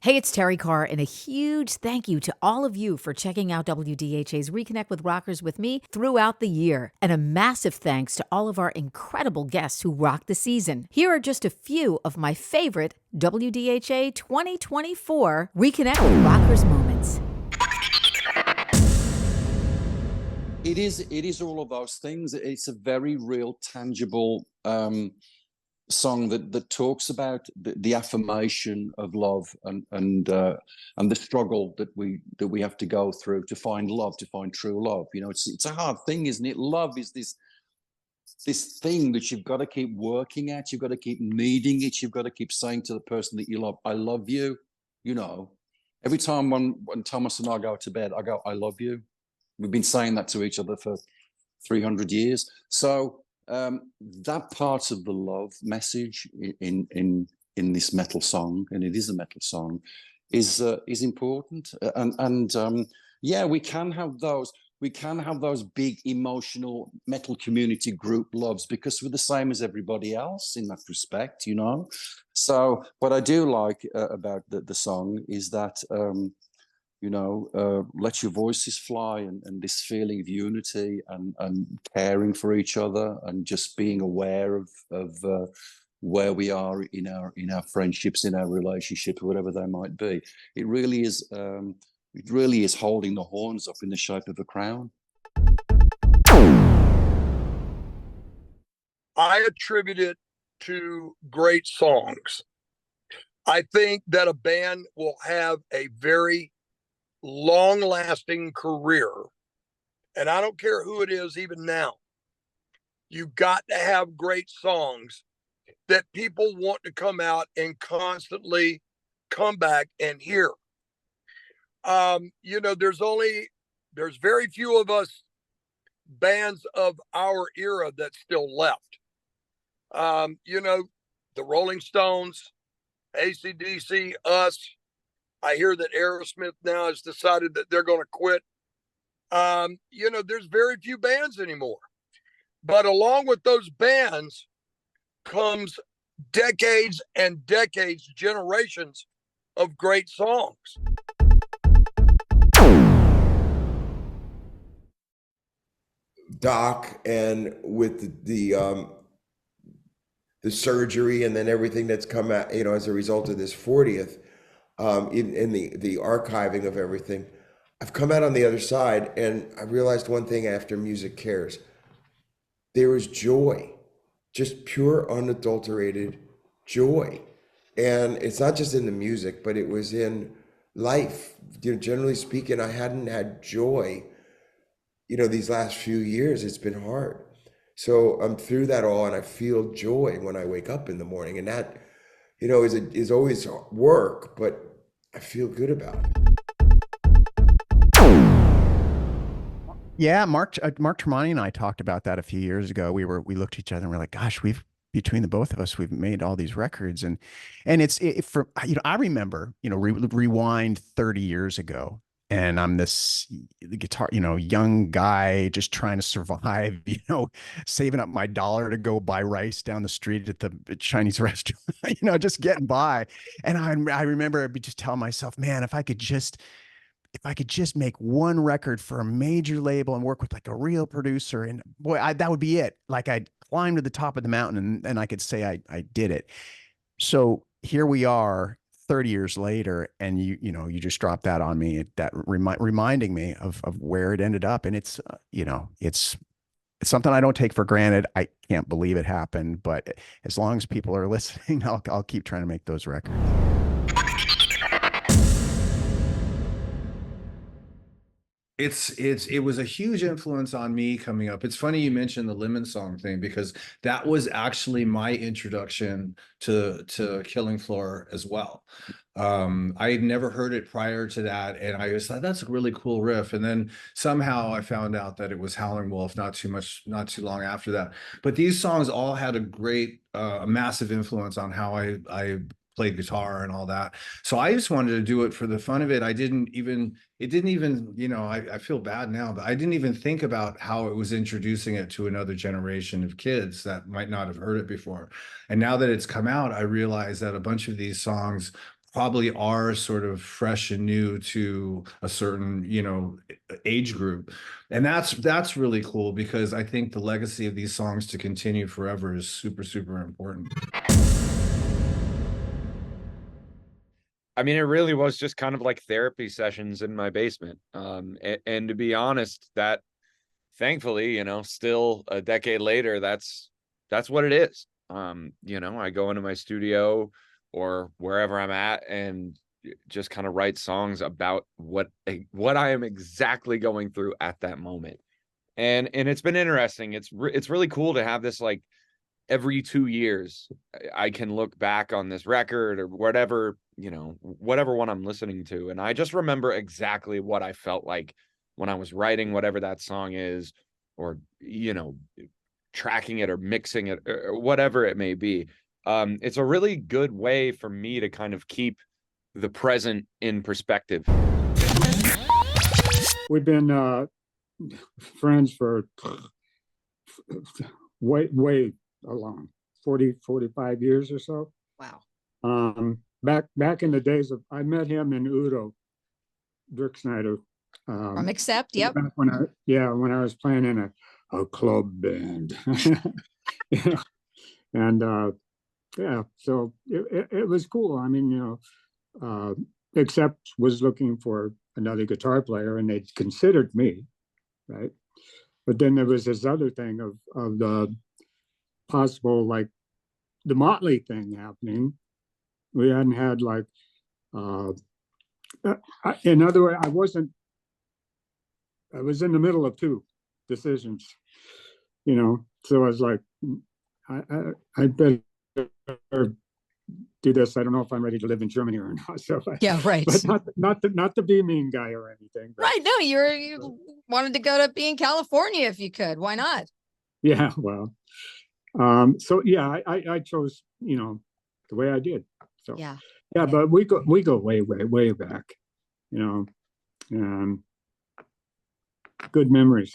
Hey, it's Terrie Carr, and a huge thank you to all of you for checking out WDHA's Reconnect with Rockers with me throughout the year. And a massive thanks to all of our incredible guests who rocked the season. Here are just a few of my favorite WDHA 2024 Reconnect with Rockers moments. It is all of those things. It's a very real, tangible song that talks about the affirmation of love and the struggle that we have to go through to find love, to find true love. You know, it's a hard thing, isn't it? Love is this thing that you've got to keep working at. You've got to keep needing it. You've got to keep saying to the person that you love, "I love you." You know, every time when Thomas and I go to bed, I go, "I love you." We've been saying that to each other for 300 years. So that part of the love message in this metal song, and it is a metal song, is important. Yeah, we can have those big emotional metal community group loves because we're the same as everybody else in that respect, you know. So what I do like about the song is that let your voices fly, and this feeling of unity and caring for each other and just being aware of where we are in our friendships, in our relationships, whatever they might be. It really is holding the horns up in the shape of a crown. I attribute it to great songs. I think that a band will have a very long-lasting career, and I don't care who it is, even now. You've got to have great songs that people want to come out and constantly come back and hear. There's very few of us bands of our era that's still left. The Rolling Stones, AC/DC, us. I hear that Aerosmith now has decided that they're going to quit. There's very few bands anymore. But along with those bands comes decades and decades, generations of great songs. Doc, and with the surgery and then everything that's come out, as a result of this 40th, in the archiving of everything, I've come out on the other side, and I realized one thing after Music Cares. There was joy, just pure, unadulterated joy. And it's not just in the music, but it was in life. Generally speaking, I hadn't had joy, these last few years. It's been hard. So I'm through that all, and I feel joy when I wake up in the morning. And that, is always work, but I feel good about it. Yeah, Mark Tremonti and I talked about that a few years ago. We looked at each other and we're like, gosh, between the both of us, we've made all these records, and I remember, rewind 30 years ago, and I'm this guitar, young guy just trying to survive, saving up my dollar to go buy rice down the street at the Chinese restaurant, just getting by. And I remember just telling myself, man, if I could just make one record for a major label and work with like a real producer, and boy, that would be it. Like I'd climb to the top of the mountain and I could say I did it. So here we are 30 years later, and you just dropped that on me, reminding me of where it ended up. And it's something I don't take for granted. I can't believe it happened, but as long as people are listening, I'll keep trying to make those records. It was a huge influence on me coming up. It's funny you mentioned the Lemon Song thing, because that was actually my introduction to Killing Floor as well. I had never heard it prior to that, and I just thought that's a really cool riff. And then somehow I found out that it was Howlin' Wolf not too long after that. But these songs all had a massive influence on how I played guitar and all that. So I just wanted to do it for the fun of it. I feel bad now, but I didn't even think about how it was introducing it to another generation of kids that might not have heard it before. And now that it's come out, I realize that a bunch of these songs probably are sort of fresh and new to a certain, you know, age group. And that's really cool, because I think the legacy of these songs to continue forever is super, super important. I mean, it really was just kind of like therapy sessions in my basement. And to be honest, that thankfully, you know, still a decade later, that's what it is. You know, I go into my studio or wherever I'm at and just kind of write songs about what I am exactly going through at that moment. And it's been interesting. It's really cool to have this, like, every 2 years I can look back on this record or whatever, you know, whatever one I'm listening to, and I just remember exactly what I felt like when I was writing whatever that song is, or, you know, tracking it or mixing it or whatever it may be. It's a really good way for me to kind of keep the present in perspective. We've been friends for way along 45 years or so. Wow. Back in the days of, I met him in Udo, Dirk Snyder. From Accept, yep. Back when I was playing in a club band. Yeah. And yeah, so it was cool. I mean, you know, Accept was looking for another guitar player, and they considered me, right? But then there was this other thing of the possible, like, the Motley thing happening. We hadn't had, like, in other words, I was in the middle of two decisions, you know, so I was like, I better do this. I don't know if I'm ready to live in Germany or not. So Yeah, right. But not to be a mean guy or anything. But, Right. No, you wanted to go to be in California if you could. Why not? yeah, well, so yeah, I chose, you know, the way I did. So Yeah. yeah, but we go way back, you know, good memories.